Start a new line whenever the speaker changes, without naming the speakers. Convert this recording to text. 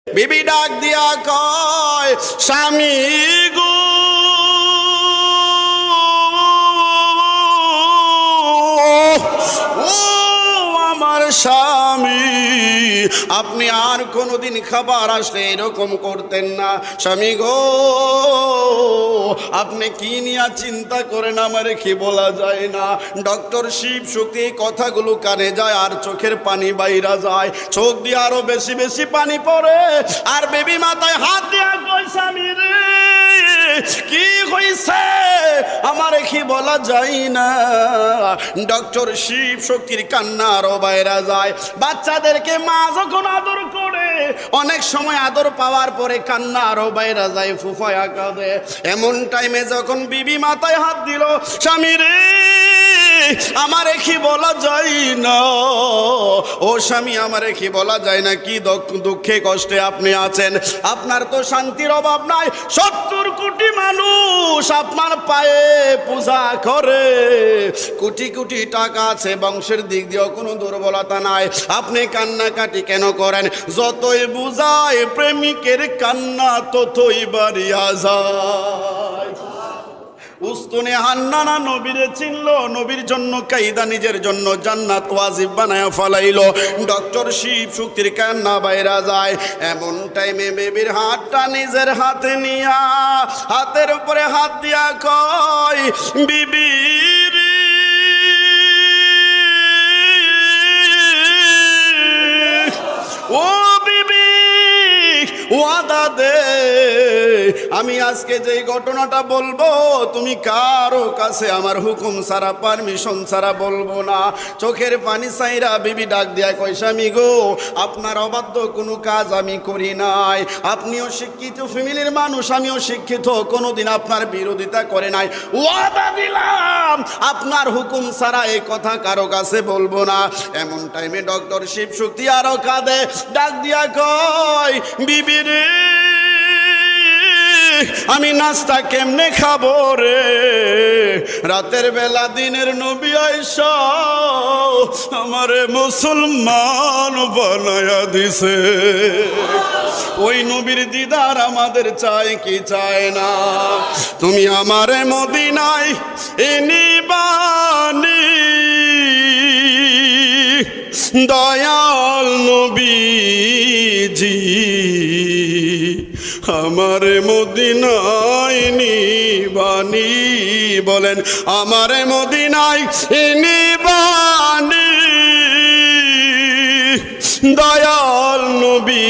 বিবি ডাক দিয়া কয়, স্বামী গো ও আমার স্বামী, আপনি আর কোনোদিন খাবার আসলে এরকম করতেন না। স্বামী গো আপনি কি নিয়ে চিন্তা করেন আমার কি বলা যায় না। ডক্টর শিব শক্তি এই কথাগুলো কানে যায় আর চোখের পানি বাইরা যায়, চোখ দিয়ে আরো বেশি বেশি পানি পড়ে। আর বেবি মাথায় হাত দিয়া কই, স্বামী রে কি হইছে আমার কি বলা যায় না। ডক্টর শিব শক্তির কান্না আরো বাইরা যায়। বাচ্চাদেরকে মা যখন আদর করে অনেক সময় আদর পাওয়ার পরে কান্না আরো বাইরা যায়, ফুফায়া কাঁদে। এমন টাইমে যখন বিবি মাথায় হাত দিল, স্বামী রে আমারে কি বলা যায় না, ও স্বামী আমারে কি বলা যায় না, কি দুঃখে কষ্টে আপনি আছেন, আপনার তো শান্তির অভাব নাই। 70 কোটি মানুষ আপনার পায়ে পূজা করে, কোটি কোটি টাকা আছে, বংশের দিক দিয়েও কোনো দুর্বলতা নাই, আপনি কান্নাকাটি কেন করেন? যতই বুঝায় প্রেমিকের কান্না ততই বাড়িয়া যায়। উস্তুনে হান্নানা নবীরে চিনল, নবীর জন্য কাইদা, নিজের জন্য জান্নাত ওয়াজিব বানায়া ফলাইলো। ডক্টর শিব শক্তির কান্না বাইরা যায়। এমন টাইমে বেবির হাতটা নিজের হাতে নিয়া হাতের উপরে হাত দিয়া কয়, বিবি ও বিবি ওয়াদা দে, আমি আজকে যেই ঘটনাটা বলবো তুমি কারো কাছে আমার হুকুম ছাড়া, পারমিশন ছাড়া বলবো না। চোখের পানি চাইরা বিবি ডাক দিয়া কয়, স্বামী গো আপনার অবাধ্য কোনো কাজ আমি করি নাই, আপনিও শিক্ষিত ফ্যামিলির মানুষ, আমিও শিক্ষিত, কোনোদিন আপনার বিরোধিতা করে নাই, ওয়াদা দিলাম আপনার হুকুম ছাড়া এই কথা কারো কাছে বলবো না। এমন টাইমে ডক্টর শিব শক্তি আরো কাঁদে, ডাক দিয়া কয়, বিবি রে আমি নাস্তা কেমনে খাবো রে, রাতের বেলা দিনের নবী আয়েশা আমারে মুসলমান বানায়া দিছে। ওই নবীর দিদার আমাদের চাই কি চায় না? তুমি আমারে মদিনায় এনিবানি দয়াল নবীজি, আমারে মদিনায় নিবানি, বলেন আমারে মদিনায় নিবানি দয়াল নবী।